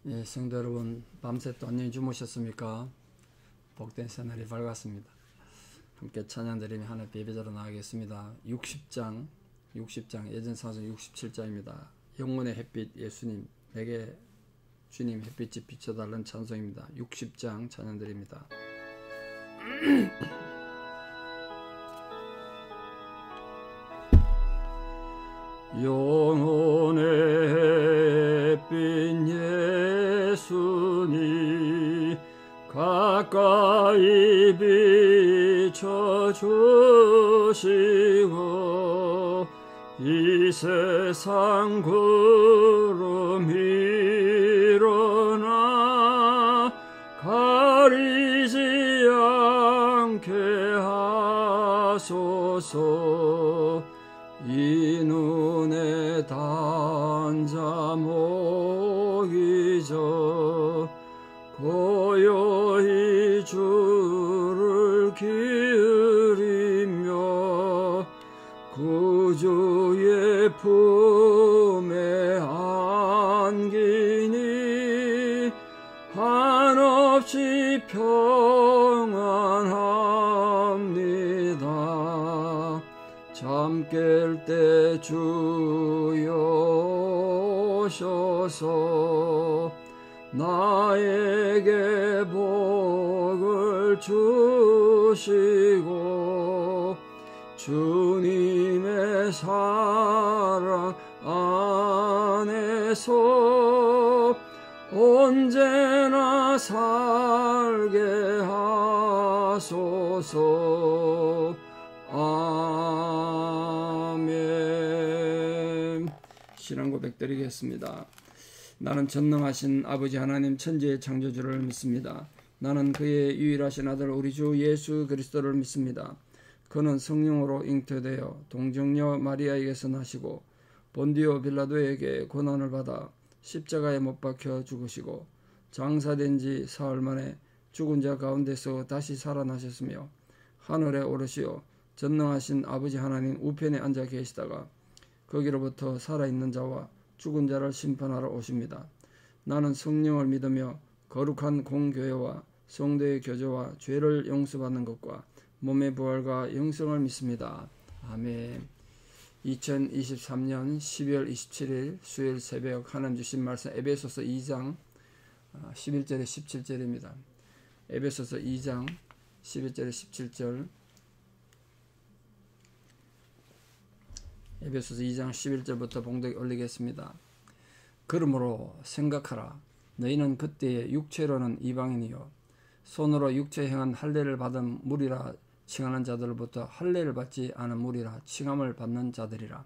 예, 성도 여러분, 밤새 또 안녕히 주무셨습니까? 복된 새날이 밝았습니다. 함께 찬양 드리며 하늘 예배자로 나가겠습니다. 60장 예전 사서 67장입니다. 영혼의 햇빛 예수님, 내게 주님 햇빛이 비춰달라는 찬송입니다. 60장 찬양 드립니다. 영혼의 햇빛 예수님 가까이 비춰주시고 이 세상 구름 일어나 가리지 않게 하소서. 이 눈에 단잠 오기 전 고요히 주를 기울이며 구주의 품에 안기니 한없이 평안합니다. 잠 깰 때 주여 오셔서 나에게 복을 주시고 주님의 사랑 안에서 언제나 살게 하소서. 아멘. 신앙 고백 드리겠습니다. 나는 전능하신 아버지 하나님 천지의 창조주를 믿습니다. 나는 그의 유일하신 아들 우리 주 예수 그리스도를 믿습니다. 그는 성령으로 잉태되어 동정녀 마리아에게서 나시고 본디오 빌라도에게 고난을 받아 십자가에 못 박혀 죽으시고 장사된 지 사흘 만에 죽은 자 가운데서 다시 살아나셨으며 하늘에 오르시어 전능하신 아버지 하나님 우편에 앉아 계시다가 거기로부터 살아있는 자와 죽은 자를 심판하러 오십니다. 나는 성령을 믿으며 거룩한 공교회와 성도의 교제와 죄를 용서받는 것과 몸의 부활과 영생을 믿습니다. 아멘. 2023년 12월 27일 수요일 새벽 하나님 주신 말씀 에베소서 2장 11절에 17절입니다. 에베소서 2장 11절에 17절 에베소서 2장 11절부터 봉독 올리겠습니다. 그러므로 생각하라. 너희는 그때의 육체로는 이방인이요 손으로 육체 행한 할례를 받은 무리라 칭하는 자들로부터 할례를 받지 않은 무리라 칭함을 받는 자들이라.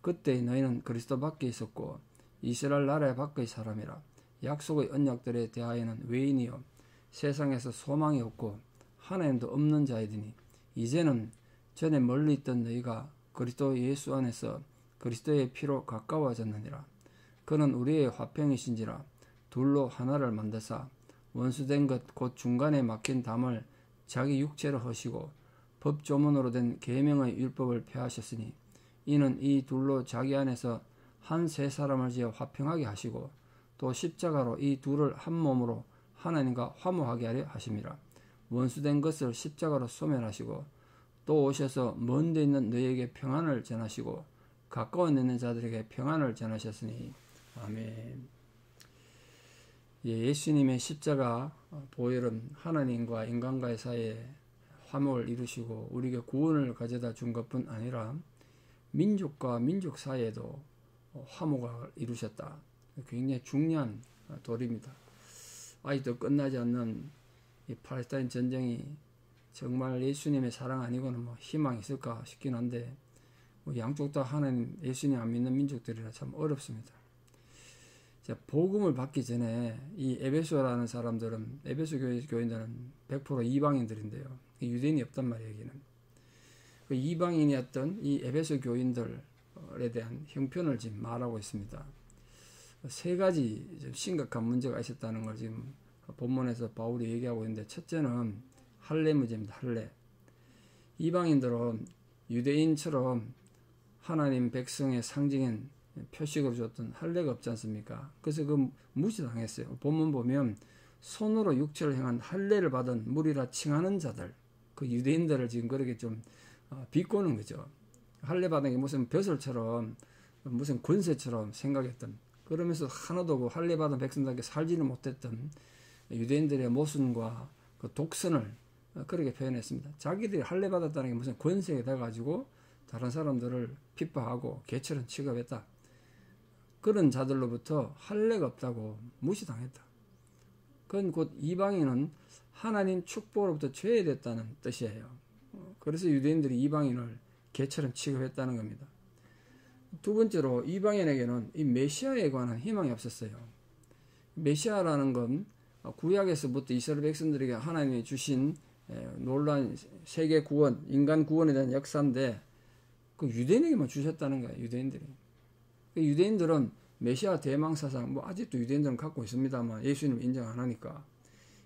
그때 너희는 그리스도 밖에 있었고 이스라엘 나라의 밖의 사람이라. 약속의 언약들에 대하여는 외인이요 세상에서 소망이 없고 하나님도 없는 자이더니 이제는 전에 멀리 있던 너희가 그리스도 예수 안에서 그리스도의 피로 가까워졌느니라. 그는 우리의 화평이신지라 둘로 하나를 만드사 원수된 것 곧 중간에 막힌 담을 자기 육체로 하시고 법조문으로 된 계명의 율법을 폐하셨으니 이는 이 둘로 자기 안에서 한 세 사람을 지어 화평하게 하시고 또 십자가로 이 둘을 한 몸으로 하나님과 화목하게 하려 하심이라. 원수된 것을 십자가로 소멸하시고 또 오셔서 먼 데 있는 너희에게 평안을 전하시고 가까워 있는 자들에게 평안을 전하셨으니 아멘. 예수님의 십자가 보혈은 하나님과 인간과의 사이에 화목을 이루시고 우리에게 구원을 가져다 준 것뿐 아니라 민족과 민족 사이에도 화목을 이루셨다. 굉장히 중요한 도리입니다. 아직도 끝나지 않는 이 팔레스타인 전쟁이 정말 예수님의 사랑 아니고는 희망이 있을까 싶긴 한데 양쪽 다 하나님 예수님 안 믿는 민족들이라 참 어렵습니다. 자, 복음을 받기 전에 이 에베소라는 사람들은 에베소 교인들은 100% 이방인들인데요. 유대인이 없단 말이에요. 여기는 그 이방인이었던 이 에베소 교인들에 대한 형편을 지금 말하고 있습니다. 세 가지 좀 심각한 문제가 있었다는 걸 지금 본문에서 바울이 얘기하고 있는데 첫째는 할례 문제입니다. 할례. 이방인들은 유대인처럼 하나님 백성의 상징인 표식으로 줬던 할례가 없지 않습니까? 그래서 그 무시당했어요. 본문 보면 손으로 육체를 행한 할례를 받은 무리라 칭하는 자들, 그 유대인들을 지금 그렇게 좀 비꼬는 거죠. 할례 받은 게 무슨 벼슬처럼 무슨 권세처럼 생각했던, 그러면서 하나도 그 할례 받은 백성들에게 살지를 못했던 유대인들의 모순과 그 독선을 그렇게 표현했습니다. 자기들이 할례 받았다는 게 무슨 권세가 돼가지고 다른 사람들을 핍박하고 개처럼 취급했다. 그런 자들로부터 할례가 없다고 무시당했다. 그건 곧 이방인은 하나님 축복으로부터 제외됐다는 뜻이에요. 그래서 유대인들이 이방인을 개처럼 취급했다는 겁니다. 두 번째로 이방인에게는 이 메시아에 관한 희망이 없었어요. 메시아라는 건 구약에서부터 이스라엘 백성들에게 하나님이 주신 놀라운 세계 구원, 인간 구원에 대한 역사인데 그 유대인에게만 주셨다는 거예요. 유대인들이. 유대인들은 메시아 대망 사상, 뭐 아직도 유대인들은 갖고 있습니다만 예수님을 인정 안 하니까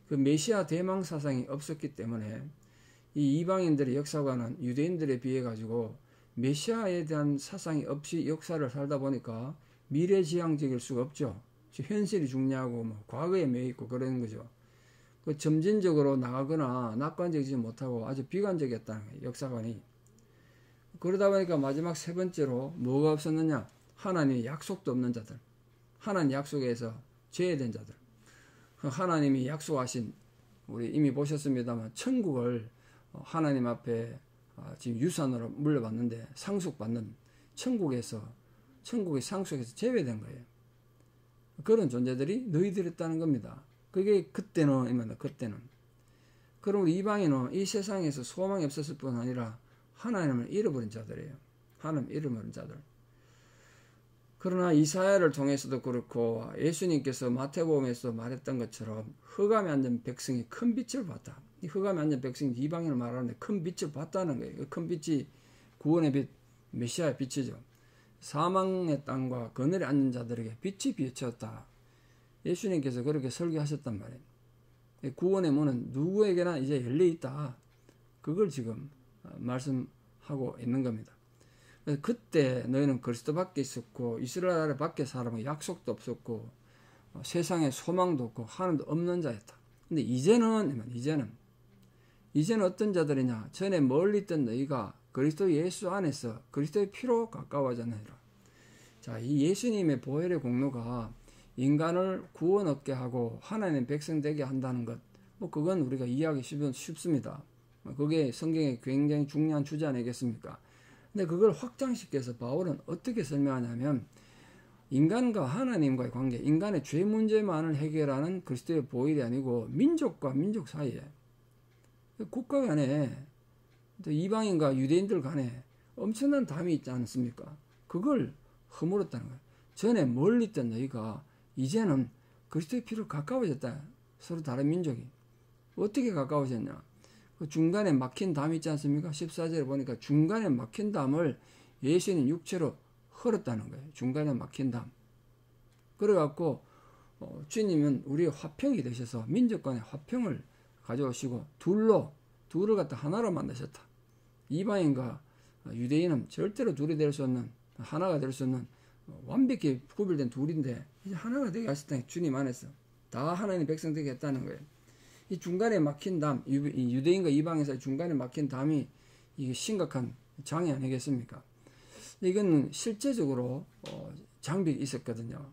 그 메시아 대망 사상이 없었기 때문에 이 이방인들의 역사관은 유대인들에 비해 가지고 메시아에 대한 사상이 없이 역사를 살다 보니까 미래지향적일 수가 없죠. 현실이 중요하고 뭐 과거에 매여 있고 그러는 거죠. 그 점진적으로 나가거나 낙관적이지 못하고 아주 비관적이었다는 거예요. 역사관이. 그러다 보니까 마지막 세 번째로 뭐가 없었느냐? 하나님의 약속도 없는 자들, 하나님 약속에서 제외된 자들. 하나님이 약속하신, 우리 이미 보셨습니다만 천국을 하나님 앞에 지금 유산으로 물려받는데 상속받는 천국에서, 천국의 상속에서 제외된 거예요. 그런 존재들이 너희들이었다는 겁니다. 그게 그때는. 그럼 우리 이방인은 이 세상에서 소망이 없었을 뿐 아니라 하나님을 잃어버린 자들이에요. 하나님 잃어버린 자들. 그러나 이사야를 통해서도 그렇고 예수님께서 마태복음에서 말했던 것처럼 흑암에 앉은 백성이 큰 빛을 봤다. 이 흑암에 앉은 백성이 이방인을 말하는데 큰 빛을 봤다는 거예요. 큰 빛이 구원의 빛, 메시아의 빛이죠. 사망의 땅과 그늘에 앉은 자들에게 빛이 비쳤다. 예수님께서 그렇게 설교하셨단 말이에요. 구원의 문은 누구에게나 이제 열려 있다. 그걸 지금 말씀하고 있는 겁니다. 그때 너희는 그리스도 밖에 있었고 이스라엘 밖에 살아면 약속도 없었고 세상에 소망도 없고 하나님도 없는 자였다. 근데 이제는 어떤 자들이냐? 전에 멀리 있던 너희가 그리스도 예수 안에서 그리스도의 피로 가까워졌느니라. 자, 이 예수님의 보혈의 공로가 인간을 구원 얻게 하고 하나님의 백성 되게 한다는 것, 뭐 그건 우리가 이해하기 쉽습니다. 그게 성경에 굉장히 중요한 주제 아니겠습니까? 근데 그걸 확장시켜서 바울은 어떻게 설명하냐면 인간과 하나님과의 관계, 인간의 죄 문제만을 해결하는 그리스도의 보혈이 아니고 민족과 민족 사이에, 국가 간에, 또 이방인과 유대인들 간에 엄청난 담이 있지 않습니까? 그걸 허물었다는 거예요. 전에 멀리 있던 너희가 이제는 그리스도의 피로 가까워졌다. 서로 다른 민족이. 어떻게 가까워졌냐? 그 중간에 막힌 담이 있지 않습니까? 14절에 보니까 중간에 막힌 담을 예수님 육체로 헐었다는 거예요. 중간에 막힌 담. 그래갖고 주님은 우리의 화평이 되셔서 민족 간의 화평을 가져오시고 둘을 갖다 하나로 만드셨다. 이방인과 유대인은 절대로 둘이 될 수 없는, 하나가 될 수 없는 완벽히 구별된 둘인데 이제 하나가 되게 하셨다니, 주님 안에서 다 하나님 백성 되게 했다는 거예요. 이 중간에 막힌 담, 유대인과 이방인 사이 중간에 막힌 담이 이게 심각한 장애 아니겠습니까? 이건 실제적으로 장벽이 있었거든요.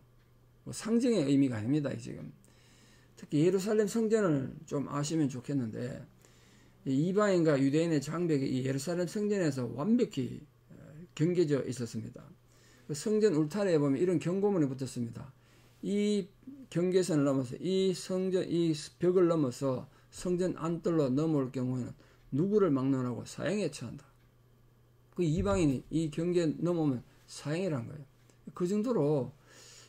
뭐 상징의 의미가 아닙니다. 지금 특히 예루살렘 성전을 좀 아시면 좋겠는데, 이방인과 유대인의 장벽이 이 예루살렘 성전에서 완벽히 경계져 있었습니다. 성전 울타리에 보면 이런 경고문이 붙었습니다. 이 경계선을 넘어서 이 벽을 넘어서 성전 안뜰로 넘어올 경우에는 누구를 막론하고 사형에 처한다. 그 이방인이 이 경계 넘어오면 사형이란 거예요. 그 정도로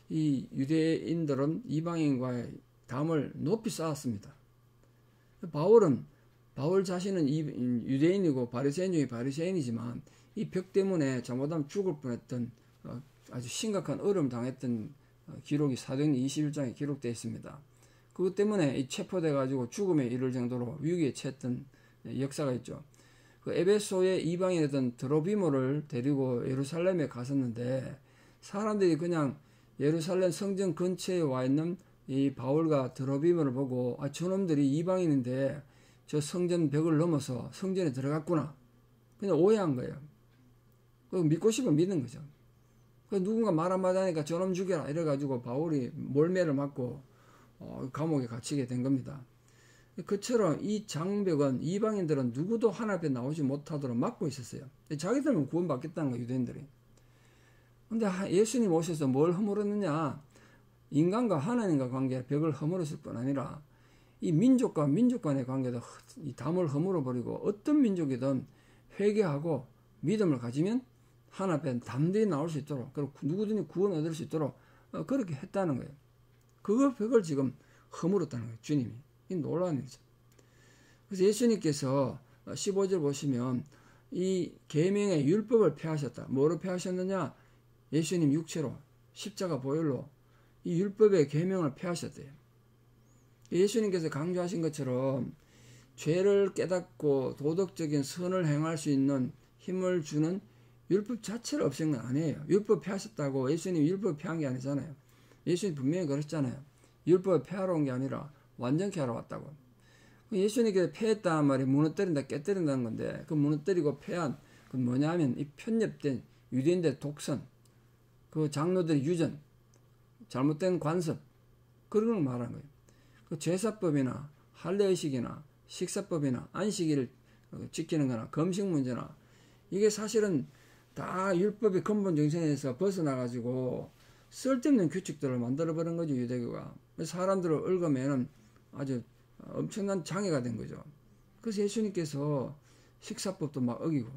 이 유대인들은 이방인과의 담을 높이 쌓았습니다. 바울 자신은 유대인이고 바리새인 중에 바리새인이지만 이 벽 때문에 잘못하면 죽을 뻔했던 아주 심각한 어려움 당했던 기록이 사도행전 21장에 기록되어 있습니다. 그것 때문에 체포돼 가지고 죽음에 이를 정도로 위기에 처했던 역사가 있죠. 그 에베소의 이방인이던 드로비모를 데리고 예루살렘에 갔었는데 사람들이 그냥 예루살렘 성전 근처에 와 있는 이 바울과 드로비모를 보고 저놈들이 이방인인데 저 성전 벽을 넘어서 성전에 들어갔구나. 그냥 오해한 거예요. 믿고 싶으면 믿는 거죠. 누군가 말 한마디 하니까 저놈 죽여라 이래가지고 바울이 몰매를 맞고 감옥에 갇히게 된 겁니다. 그처럼 이 장벽은 이방인들은 누구도 하나님 앞에 나오지 못하도록 막고 있었어요. 자기들은 구원받겠다는 거예요, 유대인들이. 근데 예수님 오셔서 뭘 허물었느냐? 인간과 하나님과 관계 벽을 허물었을 뿐 아니라 이 민족과 민족 간의 관계도 이 담을 허물어 버리고 어떤 민족이든 회개하고 믿음을 가지면 하나님 앞에 담대히 나올 수 있도록 그리고 누구든지 구원 얻을 수 있도록 그렇게 했다는 거예요. 그거 벽을 지금 허물었다는 거예요, 주님이. 이 놀라운 일이죠. 그래서 예수님께서 15절 보시면 이 계명의 율법을 폐하셨다. 뭐로 폐하셨느냐? 예수님 육체로 십자가 보혈로 이 율법의 계명을 폐하셨대요. 예수님께서 강조하신 것처럼 죄를 깨닫고 도덕적인 선을 행할 수 있는 힘을 주는 율법 자체를 없앤 건 아니에요. 율법 폐하셨다고 예수님 율법 폐한 게 아니잖아요. 예수님 분명히 그랬잖아요. 율법을 폐하러 온 게 아니라 완전케 하러 왔다고. 예수님께서 폐했다는 말이 무너뜨린다, 깨뜨린다는 건데 그 무너뜨리고 폐한 그 뭐냐면 이 편nhập된 유대인들의 독선, 그 장로들의 유전, 잘못된 관습 그런 걸 말한 거예요. 그 제사법이나 할례의식이나 식사법이나 안식일을 지키는 거나 금식 문제나 이게 사실은 다 율법의 근본 정신에서 벗어나가지고 쓸데없는 규칙들을 만들어버린 거죠, 유대교가. 사람들을 얽으면 아주 엄청난 장애가 된 거죠. 그래서 예수님께서 식사법도 막 어기고,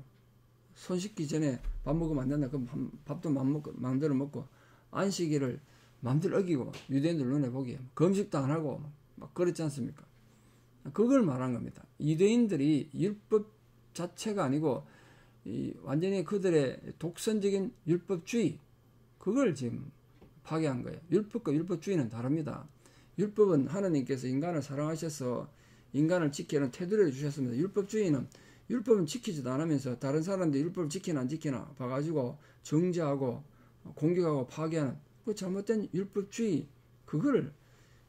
손 씻기 전에 밥 먹으면 안 된다. 그럼 밥도 마음대로 먹고, 안식일을 마음대로 어기고, 유대인들 눈에 보기에 금식도 안 하고, 막 그렇지 않습니까? 그걸 말한 겁니다. 유대인들이 율법 자체가 아니고, 완전히 그들의 독선적인 율법주의, 그걸 지금 파괴한 거예요. 율법과 율법주의는 다릅니다. 율법은 하나님께서 인간을 사랑하셔서 인간을 지키는 테두리를 주셨습니다. 율법주의는 율법은 지키지도 않으면서 다른 사람들이 율법을 지키나 안 지키나 봐가지고 정죄하고 공격하고 파괴하는 그 잘못된 율법주의, 그거를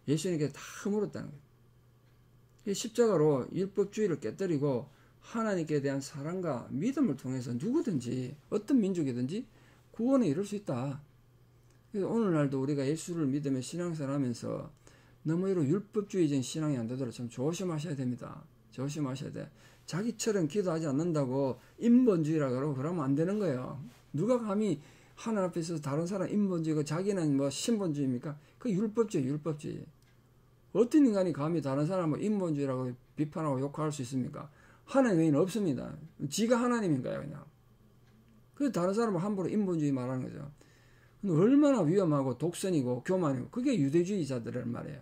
예수님께서 다 허물었다는 거예요. 십자가로 율법주의를 깨뜨리고 하나님께 대한 사랑과 믿음을 통해서 누구든지 어떤 민족이든지 구원에 이룰 수 있다. 그래서 오늘날도 우리가 예수를 믿으며 신앙생활하면서 너무 이런 율법주의적인 신앙이 안 되도록 참 조심하셔야 됩니다. 조심하셔야 돼. 자기처럼 기도하지 않는다고 인본주의라 그러고 그러면 안 되는 거예요. 누가 감히 하나님 앞에 있어서 다른 사람 인본주의고 자기는 뭐 신본주의입니까? 그 율법주의, 율법주의. 어떤 인간이 감히 다른 사람을 인본주의라고 비판하고 욕할 수 있습니까? 하나님 외에는 없습니다. 지가 하나님인가요, 그냥? 그래서 다른 사람을 함부로 인본주의 말하는 거죠. 얼마나 위험하고 독선이고 교만이고, 그게 유대주의자들이란 말이에요.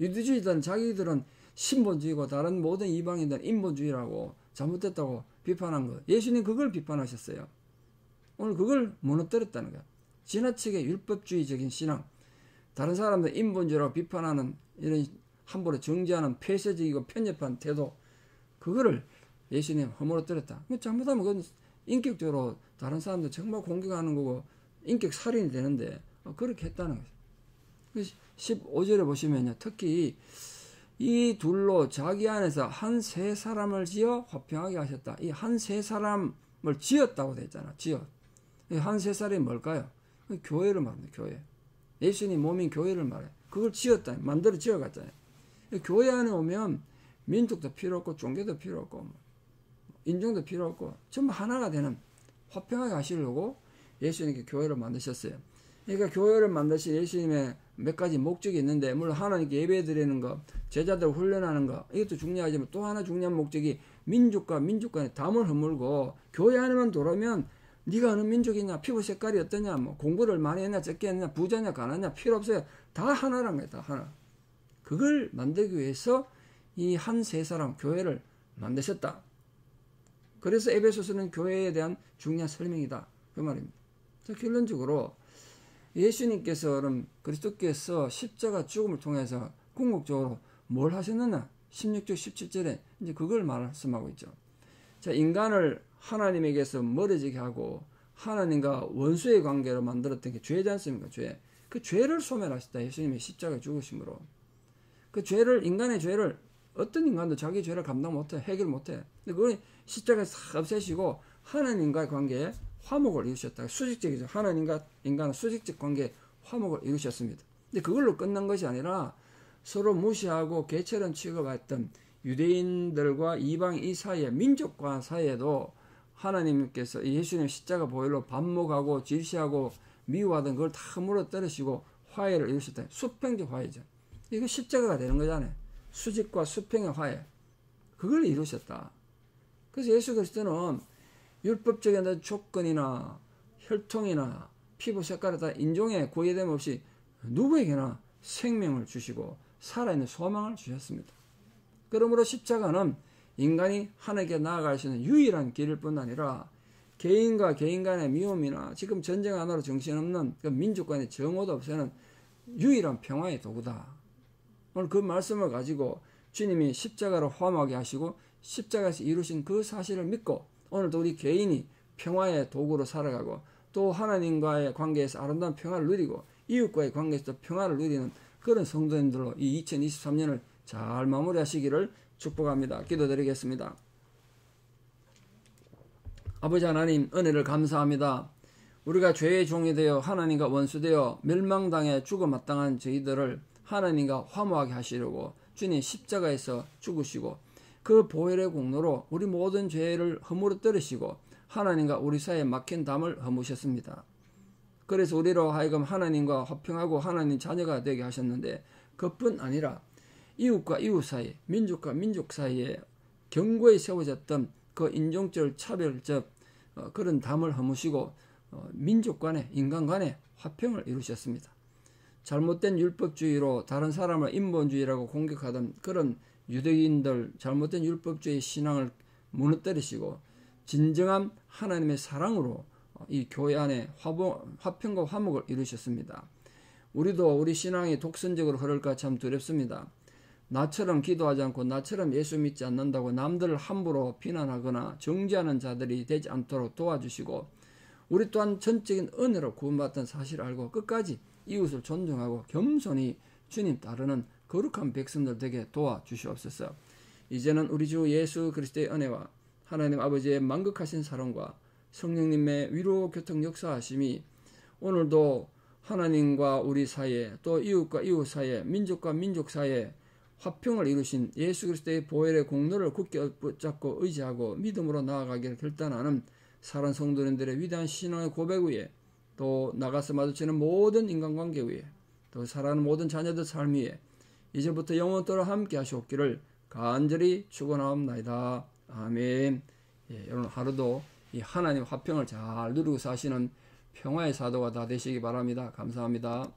유대주의자는 자기들은 신본주의고 다른 모든 이방인들은 인본주의라고 잘못됐다고 비판한 거. 예수님 그걸 비판하셨어요. 오늘 그걸 무너뜨렸다는 거야. 지나치게 율법주의적인 신앙, 다른 사람들 인본주의라고 비판하는 이런 함부로 정죄하는 폐쇄적이고 편협한 태도, 그거를 예수님 허물어뜨렸다. 잘못하면 그건 인격적으로 다른 사람들 정말 공격하는 거고 인격 살인이 되는데 그렇게 했다는 거죠. 15절에 보시면요, 특히 이 둘로 자기 안에서 한 세 사람을 지어 화평하게 하셨다. 이 한 세 사람을 지었다고 되어 있잖아. 지어. 한 세 사람이 뭘까요? 교회를 말합니다. 교회. 예수님 몸인 교회를 말해. 그걸 지었다. 만들어 지어갔잖아요. 교회 안에 오면 민족도 필요 없고 종교도 필요 없고 인종도 필요 없고 전부 하나가 되는 화평하게 하시려고 예수님께 교회를 만드셨어요. 그러니까 교회를 만드신 예수님의 몇 가지 목적이 있는데, 물론 하나님께 예배 드리는 거, 제자들 훈련하는 거, 이것도 중요하지만 또 하나 중요한 목적이 민족과 민족 간의 담을 허물고 교회 안에만 돌아오면 네가 어느 민족이냐, 피부 색깔이 어떠냐, 뭐 공부를 많이 했냐, 적게 했냐, 부자냐, 가난냐 필요 없어요. 다 하나란 거예요. 다 하나. 그걸 만들기 위해서 이 한 세 사람 교회를 만드셨다. 그래서 에베소서는 교회에 대한 중요한 설명이다. 그 말입니다. 결론적으로 예수님께서는 그리스도께서 십자가 죽음을 통해서 궁극적으로 뭘 하셨느냐? 16절 17절에 이제 그걸 말씀하고 있죠. 자, 인간을 하나님에게서 멀어지게 하고 하나님과 원수의 관계로 만들었던 게 죄지 않습니까? 죄. 그 죄를 소멸하셨다. 예수님의 십자가 죽으심으로. 그 죄를, 인간의 죄를, 어떤 인간도 자기 죄를 감당 못해, 해결 못해. 근데 그걸 십자가에 싹 없애시고 하나님과의 관계에 화목을 이루셨다. 수직적이죠. 하나님과 인간은 수직적 관계에 화목을 이루셨습니다. 근데 그걸로 끝난 것이 아니라 서로 무시하고 개처럼 취급했던 유대인들과 이방 이 사이에, 민족과 사이에도 하나님께서 예수님 십자가 보혈로 반목하고 질시하고 미워하던 그걸 다 물어떨으시고 화해를 이루셨다. 수평적 화해죠. 이거 십자가가 되는 거잖아요. 수직과 수평의 화해. 그걸 이루셨다. 그래서 예수 그리스도는 율법적인 조건이나 혈통이나 피부 색깔에 따라 인종에 구애됨 없이 누구에게나 생명을 주시고 살아있는 소망을 주셨습니다. 그러므로 십자가는 인간이 하나님께 나아갈 수 있는 유일한 길일 뿐 아니라 개인과 개인 간의 미움이나 지금 전쟁 하나로 정신없는 그 민족 간의 정오도 없애는 유일한 평화의 도구다. 오늘 그 말씀을 가지고 주님이 십자가로 화목하게 하시고 십자가에서 이루신 그 사실을 믿고 오늘도 우리 개인이 평화의 도구로 살아가고 또 하나님과의 관계에서 아름다운 평화를 누리고 이웃과의 관계에서 평화를 누리는 그런 성도님들로 이 2023년을 잘 마무리하시기를 축복합니다. 기도드리겠습니다. 아버지 하나님, 은혜를 감사합니다. 우리가 죄의 종이 되어 하나님과 원수되어 멸망당해 죽어 마땅한 저희들을 하나님과 화목하게 하시려고 주님 십자가에서 죽으시고 그 보혈의 공로로 우리 모든 죄를 허물어 떨으시고 하나님과 우리 사이에 막힌 담을 허무셨습니다. 그래서 우리로 하여금 하나님과 화평하고 하나님 자녀가 되게 하셨는데 그뿐 아니라 이웃과 이웃 사이, 민족과 민족 사이에 경고에 세워졌던 그 인종적 차별적 그런 담을 허무시고 민족 간에 인간 간에 화평을 이루셨습니다. 잘못된 율법주의로 다른 사람을 인본주의라고 공격하던 그런 유대인들 잘못된 율법주의 신앙을 무너뜨리시고 진정한 하나님의 사랑으로 이 교회 안에 화평과 화목을 이루셨습니다. 우리도 우리 신앙이 독선적으로 흐를까 참 두렵습니다. 나처럼 기도하지 않고 나처럼 예수 믿지 않는다고 남들을 함부로 비난하거나 정죄하는 자들이 되지 않도록 도와주시고 우리 또한 전적인 은혜로 구원받던 사실을 알고 끝까지 이웃을 존중하고 겸손히 주님 따르는 거룩한 백성들 되게 도와주시옵소서. 이제는 우리 주 예수 그리스도의 은혜와 하나님 아버지의 만극하신 사랑과 성령님의 위로 교통 역사하심이 오늘도 하나님과 우리 사이에 또 이웃과 이웃 사이에 민족과 민족 사이에 화평을 이루신 예수 그리스도의 보혈의 공로를 굳게 붙잡고 의지하고 믿음으로 나아가기를 결단하는 사랑 성도님들의 위대한 신앙의 고백 위에 또 나가서 마주치는 모든 인간관계 위에 또 살아가는 모든 자녀들 삶 위에 이제부터 영원토록 함께 하시옵기를 간절히 축원하옵나이다. 아멘. 여러분 하루도 이 하나님 화평을 잘 누리고 사시는 평화의 사도가 다 되시기 바랍니다. 감사합니다.